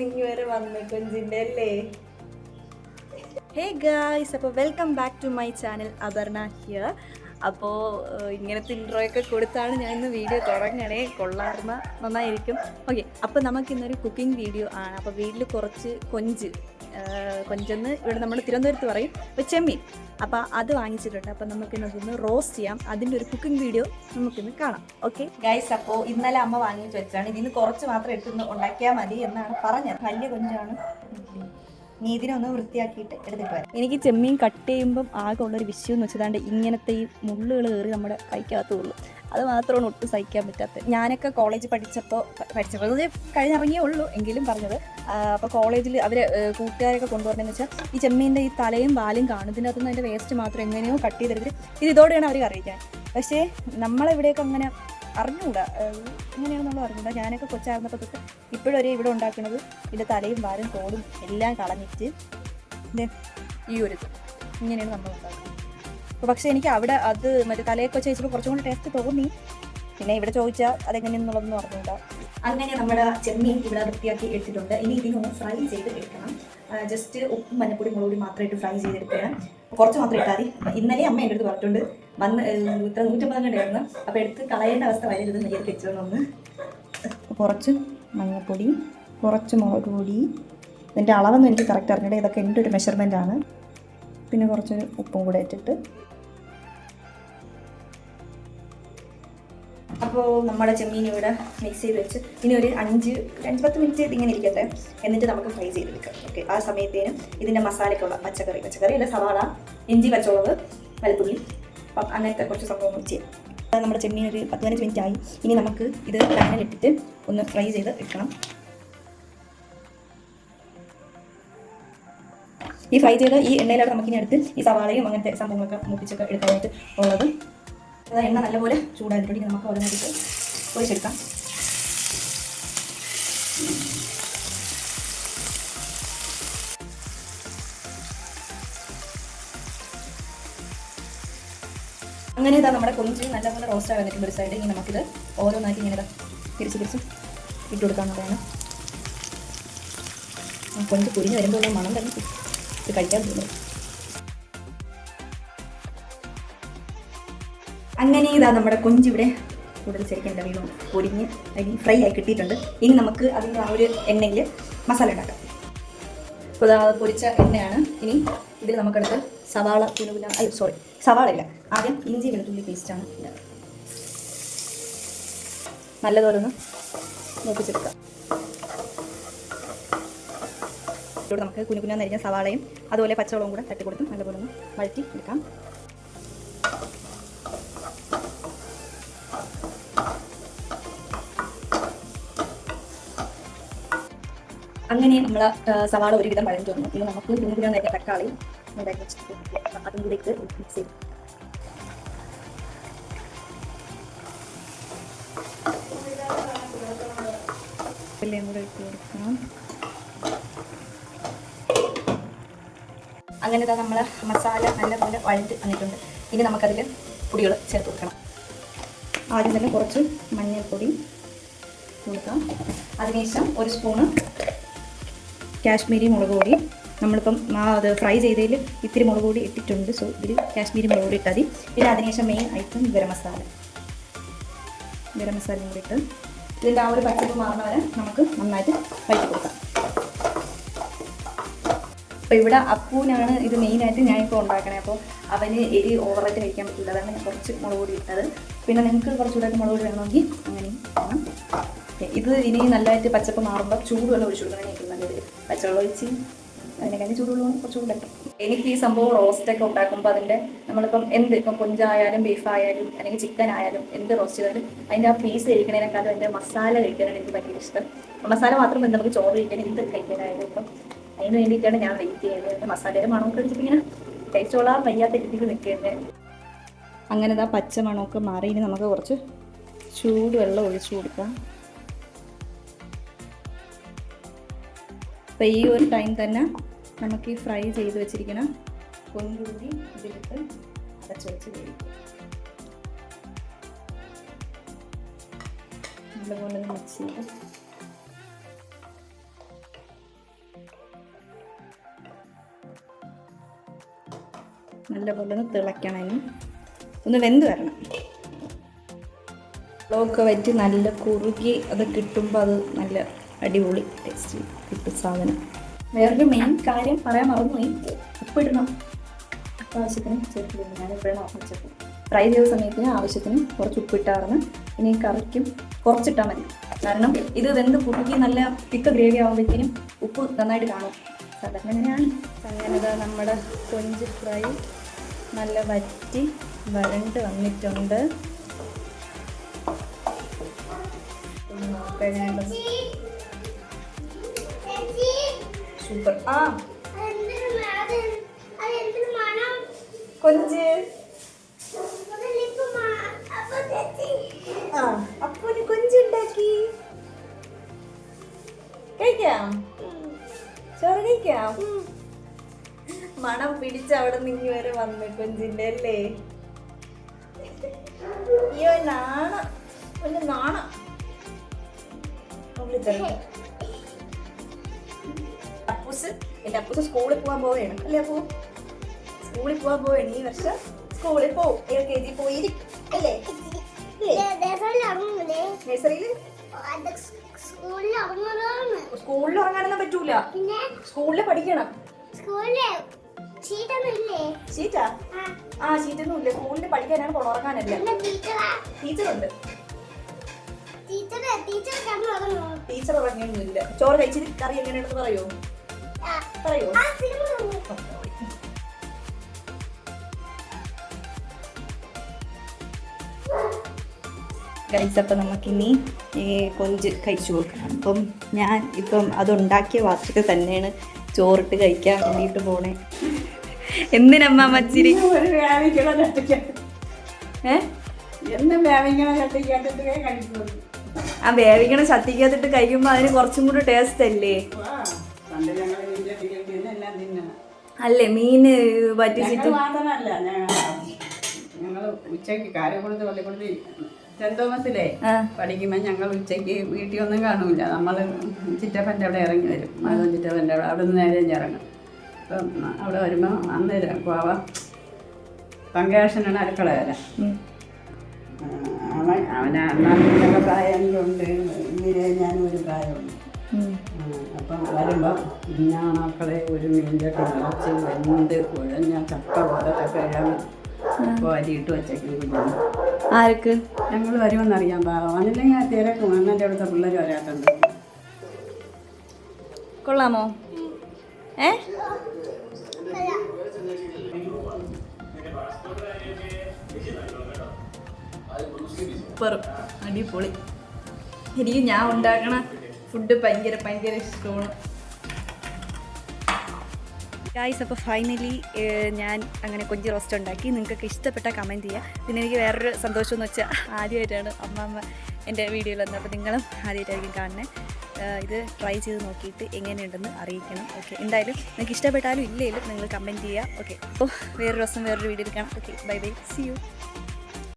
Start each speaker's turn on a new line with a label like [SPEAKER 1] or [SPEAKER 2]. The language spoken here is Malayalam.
[SPEAKER 1] ഇങ്ങ് വരെ വന്ന് കൊഞ്ചിൻ്റെ അല്ലേ. ഹേ ഗായ്സ്, അപ്പോൾ welcome back to my channel Aparna here. അപ്പോൾ ഇങ്ങനത്തെ ഇൻട്രോയൊക്കെ കൊടുത്താണ് ഞാൻ ഇന്ന് വീഡിയോ തുടങ്ങണേ. കൊള്ളാർന്ന നന്നായിരിക്കും. ഓക്കെ, അപ്പോൾ നമുക്കിന്നൊരു കുക്കിംഗ് വീഡിയോ ആണ്. അപ്പോൾ വീട്ടിൽ കുറച്ച് കൊഞ്ചെന്ന് ഇവിടെ നമ്മൾ തിരുവനന്തപുരത്ത് പറയും, അപ്പോൾ ചെമ്മീൻ. അപ്പോൾ അത് വാങ്ങിച്ചിട്ടുണ്ട്. അപ്പോൾ നമുക്കിന്നതൊന്ന് റോസ്റ്റ് ചെയ്യാം. അതിൻ്റെ ഒരു കുക്കിംഗ് വീഡിയോ നമുക്കിന്ന് കാണാം. ഓക്കെ ഗൈസ്, അപ്പോൾ ഇന്നലെ അമ്മ വാങ്ങിച്ച് വെച്ചാണ്. ഇതിന് കുറച്ച് മാത്രം എടുത്തുനിന്ന് ഉണ്ടാക്കിയാൽ മതി എന്നാണ് പറഞ്ഞത്. വലിയ കൊഞ്ചാണ്. നീ ഇതിനൊന്ന് വൃത്തിയാക്കിയിട്ട് എടുത്തിട്ട് വരാം. എനിക്ക് ചെമ്മീൻ കട്ട് ചെയ്യുമ്പം ആകെ ഉള്ളൊരു വിഷയം എന്ന് വെച്ചതാണ്ട് ഇങ്ങനത്തെ ഈ മുള്ളുകൾ കയറി നമ്മുടെ കൈക്കകത്തുള്ളൂ. അത് മാത്രമാണ് ഒട്ടും സഹിക്കാൻ പറ്റാത്തത്. ഞാനൊക്കെ കോളേജ് പഠിച്ചപ്പോൾ കഴിഞ്ഞിറങ്ങിയേ ഉള്ളൂ എങ്കിലും പറഞ്ഞത്. അപ്പോൾ കോളേജിൽ അവർ കൂട്ടുകാരൊക്കെ കൊണ്ടുവരണമെന്ന് വെച്ചാൽ ഈ ചെമ്മീൻ്റെ ഈ തലയും വാലും കാണും. ഇതിൻ്റെ അകത്തുനിന്ന് അതിൻ്റെ വേസ്റ്റ് മാത്രം എങ്ങനെയോ കട്ട് ചെയ്തെടുത്തിട്ട് ഇതോടെയാണ് അവർ അറിയിക്കാൻ. പക്ഷേ നമ്മളെവിടെയൊക്കെ അങ്ങനെ അറിഞ്ഞുകൂടാ, എങ്ങനെയാണെന്നുള്ള അറിഞ്ഞൂടാ. ഞാനൊക്കെ കൊച്ചായിരുന്നപ്പോൾ തൊട്ട് ഇപ്പോഴൊരേ ഇവിടെ ഉണ്ടാക്കുന്നത് ഇതിൻ്റെ തലയും വാലും തോടും എല്ലാം കളഞ്ഞിട്ട് ഈ ഒരു ഇങ്ങനെയാണ് നമ്മൾ ഉണ്ടാക്കുന്നത്. അപ്പോൾ പക്ഷേ എനിക്ക് അവിടെ അത് മറ്റേ തലയൊക്കെ ചോദിച്ചപ്പോൾ കുറച്ചും കൂടി ടേസ്റ്റ് തോന്നി. പിന്നെ ഇവിടെ ചോദിച്ചാൽ അതെങ്ങനെയെന്നുള്ളതൊന്നും അറിഞ്ഞൂടാ. അങ്ങനെ നമ്മുടെ ചെമ്മീൻ ഇവിടെ വൃത്തിയാക്കി എടുത്തിട്ടുണ്ട്. ഇനി ഇതിനൊന്ന് ഫ്രൈ ചെയ്ത് എടുക്കണം. ജസ്റ്റ് ഉപ്പും മഞ്ഞപ്പൊടി മുളകുപൊടി മാത്രമായിട്ട് ഫ്രൈ ചെയ്തെടുക്കണം. കുറച്ച് മാത്രം ഇട്ടാൽ മതി. ഇന്നലെ അമ്മ എൻ്റെ അടുത്ത് പറഞ്ഞിട്ടുണ്ട് വന്ന് ഇത്ര 150 ഉണ്ടായിരുന്നു. അപ്പോൾ എടുത്ത് കളയേണ്ട അവസ്ഥ വരരുത് നേരിട്ട് വെച്ചോന്നൊന്ന്. കുറച്ച് മഞ്ഞൾപ്പൊടി, കുറച്ച് മുളക് പൊടി. ഇതിൻ്റെ അളവൊന്നും എനിക്ക് കറക്റ്റ് അറിഞ്ഞിട്ട് ഇതൊക്കെ എൻ്റെ ഒരു മെഷർമെൻ്റ് ആണ്. പിന്നെ കുറച്ച് ഉപ്പും കൂടെ ഇട്ടിട്ട് അപ്പോൾ നമ്മുടെ ചെമ്മീൻ ഇവിടെ മിക്സ് ചെയ്ത് വെച്ച് ഇനി ഒരു 5-10 മിനിറ്റ് ഇതിങ്ങനെ ഇരിക്കട്ടെ. എന്നിട്ട് നമുക്ക് ഫ്രൈ ചെയ്തെടുക്കാം. ഓക്കെ, ആ സമയത്തേനും ഇതിൻ്റെ മസാലയ്ക്കുള്ള പച്ചക്കറി അല്ല, സവാള, ഇഞ്ചി, പച്ചമുളക്, വെളുത്തുള്ളി, അപ്പം അങ്ങനത്തെ കുറച്ച് സംഭവങ്ങൾ ചെയ്യാം. അത് നമ്മുടെ ചെമ്മീൻ ഒരു 10-15 മിനിറ്റ് ആയി. ഇനി നമുക്ക് ഇത് പാനിലിട്ടിട്ട് ഒന്ന് ഫ്രൈ ചെയ്ത് എടുക്കണം. ഈ ഫ്രൈ ചെയ്ത് ഈ എണ്ണയിലാണ് നമുക്കിനി എടുത്ത് ഈ സവാളയും അങ്ങനത്തെ സംഭവങ്ങളൊക്കെ മുപ്പിച്ചൊക്കെ എടുക്കാനായിട്ട് ഉള്ളത്. എണ്ണ നല്ലപോലെ ചൂടായിട്ടുണ്ടെങ്കിൽ നമുക്ക് ഓരോന്നായിട്ട് പൊരിച്ചെടുക്കാം. അങ്ങനെ ഇതാ നമ്മുടെ കൊഞ്ച് നല്ലപോലെ റോസ്റ്റായി വന്നിട്ടുണ്ട് ഒരു സൈഡ്. ഇനി നമുക്കിത് ഓരോന്നായിട്ട് ഇങ്ങനെ തിരിച്ച് ഇട്ട് കൊടുക്കാവുന്നതാണ്. കൊഞ്ച് പൊരിഞ്ഞ് വരുമ്പോൾ മണം തന്നെ ഇത് കഴിക്കാൻ തോന്നുന്നു. അങ്ങനെ ഇതാ നമ്മുടെ കൊഞ്ചിവിടെ കൂടുതൽ ശരിക്കേണ്ട വീണ്ടും പൊരിഞ്ഞ് അതിന് ഫ്രൈ ആയി കിട്ടിയിട്ടുണ്ട്. ഇനി നമുക്ക് അതിൻ്റെ ആ ഒരു എണ്ണയിൽ മസാല ഉണ്ടാക്കാം. അപ്പോൾ പൊരിച്ച എണ്ണയാണ്. ഇനി ഇതിൽ നമുക്കെടുത്ത് സവാള ഇല്ല, ആദ്യം ഇഞ്ചി വെളുത്തുള്ളി പേസ്റ്റാണ് ഇടുന്നത്. നല്ലതുപോലെ ഒന്ന് നോക്കിച്ചെടുക്കാം. ഇവിടെ നമുക്ക് കുഞ്ഞു നരിഞ്ഞ സവാളയും അതുപോലെ പച്ചവളവും കൂടെ തട്ടിക്കൊടുത്ത് നല്ലപോലെ ഒന്ന് വഴറ്റി എടുക്കാം. അങ്ങനെ നമ്മൾ സവാള ഒരുവിധം വഴഞ്ഞു വന്നു. ഇനി നമുക്ക് കുഞ്ഞു നേരത്തെ തക്കാളി അതും കൂടി ഇട്ട് മിക്സ് ചെയ്യും. എല്ലാം കൂടെ ഇട്ട് കൊടുക്കണം. അങ്ങനെ നമ്മൾ മസാല നല്ലപോലെ വഴറ്റി വന്നിട്ടുണ്ട്. ഇനി നമുക്കതിൽ പൊടികൾ ചേർത്ത് കൊടുക്കണം. ആദ്യം തന്നെ കുറച്ച് മഞ്ഞൾപ്പൊടി കൊടുക്കാം. അതിനുശേഷം ഒരു സ്പൂണ് കാശ്മീരി മുളക് പൊടി. നമ്മളിപ്പം അത് ഫ്രൈ ചെയ്തതിൽ ഇത്തിരി മുളക് പൊടി ഇട്ടിട്ടുണ്ട്. സോ ഇതിൽ കാശ്മീരി മുളക് പൊടി ഇട്ടാൽ മതി. പിന്നെ അതിനുശേഷം മെയിൻ ഐറ്റം ഗരം മസാലയും കൂടി ഇട്ട് ഇതിൻ്റെ ആ ഒരു പച്ചപ്പ് മാറുന്ന വരെ നമുക്ക് നന്നായിട്ട് വഴറ്റി കൊടുക്കാം. അപ്പോൾ ഇവിടെ അപ്പൂനാണ് ഇത് മെയിനായിട്ട് ഞാനിപ്പോൾ ഉണ്ടാക്കണേ. അപ്പോൾ അവന് എരി ഓവറായിട്ട് കഴിക്കാൻ പറ്റില്ല. അതാണ് ഞാൻ കുറച്ച് മുളക് പൊടി ഇട്ടത്. പിന്നെ നിങ്ങൾക്ക് കുറച്ചുകൂടെ മുളക് പൊടി വേണമെങ്കിൽ അങ്ങനെയും വേണം. ഇത് ഇനി നല്ലതായിട്ട് പച്ചപ്പ് മാറുമ്പോൾ ചൂടുവെള്ളം ഒഴിച്ചു കൊടുക്കണം. എനിക്ക് നല്ലത് പച്ചവെള്ളം ഒഴിച്ച് അതിനെക്കാളും ചൂടുവെള്ളം കുറച്ചുകൂടി ബെറ്റർ. എനിക്ക് ഈ സംഭവം റോസ്റ്റൊക്കെ ഉണ്ടാക്കുമ്പോൾ അതിൻ്റെ നമ്മളിപ്പം ഇപ്പം കൊഞ്ചായാലും ബീഫായാലും അല്ലെങ്കിൽ ചിക്കൻ ആയാലും എന്ത് റോസ്റ്റ് ചെയ്താലും അതിൻ്റെ ആ പീസ് കഴിക്കണേനേക്കാളും അതിൻ്റെ മസാല കഴിക്കാനാണ് എനിക്ക് ഭയങ്കര ഇഷ്ടം. മസാല മാത്രം നമുക്ക് ചോറ് കഴിക്കാൻ എന്ത് കഴിക്കാനായാലും ഇപ്പം അതിന് വേണ്ടിയിട്ടാണ് ഞാൻ വെയിറ്റ് ചെയ്യുന്നത്. മസാലയുടെ മണമൊക്കെ കഴിച്ചിട്ട് ഇങ്ങനെ ടേസ്റ്റോളാൻ വയ്യാത്ത രീതിയിൽ നിൽക്കുന്നത്. അങ്ങനെ പച്ച മണമൊക്കെ മാറി. ഇനി നമുക്ക് കുറച്ച് ചൂടുവെള്ളം ഒഴിച്ചു കൊടുക്കാം. അപ്പോൾ ഈ ഒരു ടൈം തന്നെ നമുക്ക് ഈ ഫ്രൈ ചെയ്ത് വെച്ചിരിക്കുന്ന കൊണ്ടുകൂടി ഇതിലിട്ട് അടച്ചു വെച്ച് വേവിക്കും. നല്ലപോലെ മിക്സ് ചെയ്ത് നല്ലപോലെ ഒന്ന് തിളയ്ക്കണം, ഇനി ഒന്ന് വെന്ത് വരണം. വെള്ളമൊക്കെ വറ്റി നല്ല കുറുകി അത് കിട്ടുമ്പോൾ അത് നല്ല അടിപൊളി ടേസ്റ്റ് കിട്ടും സാധനം. വേറൊരു മെയിൻ കാര്യം പറയാൻ മറന്നുപോയി, ഉപ്പിടണം. ആവശ്യത്തിന് ചേർത്തില്ല, ഞാൻ എപ്പോഴാണ് ഓർമ്മിച്ചപ്പോൾ ഫ്രൈ ചെയ്ത സമയത്തിന് ആവശ്യത്തിന് കുറച്ച് ഉപ്പിട്ടാർന്ന്. ഇനി കറിക്കും കുറച്ചിട്ടാൽ മതി, കാരണം ഇത് വെന്ത് കുറുകി നല്ല തിക്ക ഗ്രേവി ആകുമ്പോഴത്തേനും ഉപ്പ് നന്നായിട്ട് കാണും. സാധാരണ അങ്ങനെയാണ്. അങ്ങനെ നമ്മുടെ കൊഞ്ച് ഫ്രൈ നല്ല വറ്റി വരണ്ട് വന്നിട്ടുണ്ട്. സൂപ്പർ. ആ കൊഞ്ച് അപ്പൂന് കൊഞ്ചുണ്ടാക്കി കഴിക്കാം, ചോറ് കഴിക്കാം. മണം പിടിച്ച് അവിടെ നിന്ന് വരെ വന്ന് കൊഞ്ചിന്റെ അല്ലേ. അയ്യോ നാണം, ഒന്ന് നാണം. അപ്പൂസ്, എൻ്റെ അപ്പൂസ് സ്കൂളിൽ പോകാൻ പോവുകയാണ് അല്ലേ? അപ്പൂ സ്കൂളിൽ പോകാൻ പോവുകയാണ് ഈ വർഷം. സ്കൂളിൽ പോവും, LKG പോയിരിക്കും അല്ലേ? നഴ്സറിയിൽ സ്കൂളിൽ ഉറങ്ങാനൊന്നും പറ്റൂല, സ്കൂളിൽ പഠിക്കണം. ഷീറ്റാ? ആ ഷീറ്റൊന്നും ഇല്ല, സ്കൂളിൽ പഠിക്കാനാണ് പോണം, ഉറങ്ങാനല്ല. ടീച്ചറുണ്ട്. ടീച്ചർ ഉറങ്ങിയൊന്നുമില്ല. ചോറ് കഴിച്ചിട്ട് കറി എങ്ങനെയാണെന്ന് പറയോ? കഴിച്ചപ്പോൾ നമുക്കിനി ഈ കൊഞ്ച് കഴിച്ചു കൊടുക്കണം. അപ്പം ഞാൻ ഇപ്പം അതുണ്ടാക്കിയ പാത്രത്തിൽ തന്നെയാണ് ചോറിട്ട് കഴിക്കാൻ വേണ്ടിയിട്ട് പോണേ. എന്തിനമ്മ മച്ചിരി? ആ വേവിക്കണ ചട്ടിക്കകത്തിട്ട് കഴിക്കുമ്പോൾ അതിന് കുറച്ചും കൂടി ടേസ്റ്റ് അല്ലേ? അല്ലേ മീന് പറ്റിച്ചിട്ട്
[SPEAKER 2] ഉച്ചക്ക് കാരക്കുളത്ത് പള്ളിക്കുളത്ത് സെന്റ് തോമസിലെ പഠിക്കുമ്പോൾ ഞങ്ങൾ ഉച്ചയ്ക്ക് വീട്ടിൽ ഒന്നും കാണൂല. നമ്മൾ ചിറ്റപ്പൻ്റെ അവിടെ ഇറങ്ങി വരും, മാധവൻ ചിറ്റപ്പൻ്റെ അവിടെ നിന്ന് നേരെ ഇറങ്ങും. അപ്പം അവിടെ വരുമ്പോൾ അന്നേരം പോവാ പങ്കേഷനാണ് അടുക്കള വരാം. അവന് അന്നൊക്കെ പ്രായമുണ്ട്, ഇങ്ങനെ ഞാനും ഒരു പ്രായമുണ്ട്. അപ്പം വരുമ്പോൾ മക്കളെ ഒരു മീൻചട്ടി നിറച്ച് വെന്ത് കുഴഞ്ഞ ചക്ക പോലത്തെ കഴിയാൻ അരിയിട്ട് വച്ചേക്കുന്നു.
[SPEAKER 1] ആർക്ക്?
[SPEAKER 2] ഞങ്ങൾ വരുമെന്നറിയാൻ പാവന്നില്ലെങ്കിൽ ആ തിരക്കും. അന്നെൻ്റെ അവിടുത്തെ പിള്ളേർ വരാത്തുണ്ട്.
[SPEAKER 1] കൊള്ളാമോ? സൂപ്പർ, അടിപൊളി. എനിക്ക് ഞാൻ ഉണ്ടാക്കണ ഫുഡ് ഭയങ്കര ഇഷ്ടമാണ് ഗായ്സ്. അപ്പോൾ ഫൈനലി ഞാൻ അങ്ങനെ കൊഞ്ച് റോസ്റ്റ് ഉണ്ടാക്കി. നിങ്ങൾക്കൊക്കെ ഇഷ്ടപ്പെട്ട കമൻറ്റ് ചെയ്യുക. പിന്നെ എനിക്ക് വേറൊരു സന്തോഷം എന്ന് വെച്ചാൽ ആദ്യമായിട്ടാണ് അമ്മ എൻ്റെ വീഡിയോയിൽ വന്നത്. അപ്പോൾ നിങ്ങളും ആദ്യമായിട്ടായിരിക്കും കാണുന്നത്. ഇത് ട്രൈ ചെയ്ത് നോക്കിയിട്ട് എങ്ങനെയുണ്ടെന്ന് അറിയിക്കണം. ഓക്കെ, എന്തായാലും നിങ്ങൾക്ക് ഇഷ്ടപ്പെട്ടാലും ഇല്ലെങ്കിലും നിങ്ങൾ കമൻറ്റ് ചെയ്യുക. ഓക്കെ, അപ്പോൾ വേറൊരു ദിവസം വേറൊരു വീഡിയോയിൽ കാണാം. Okay, bye bye, see U.